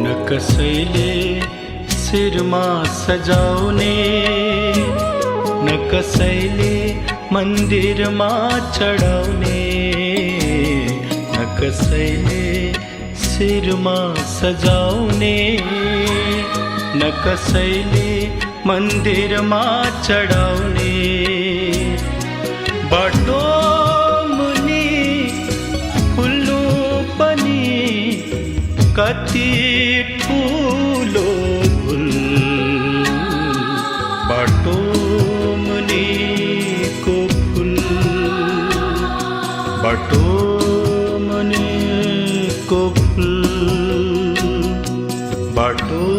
न कसैले शिरमा सजाउने, न कसैले मन्दिरमा चढाउने, न कसैले शिरमा सजाउने, न कसैले मन्दिरमा चढाउने। बाटो मुनि फुल्नु पनि कति ठुलो भुल, बाटो मुनिको फुल, बाटो मुनिको फुल, बाटो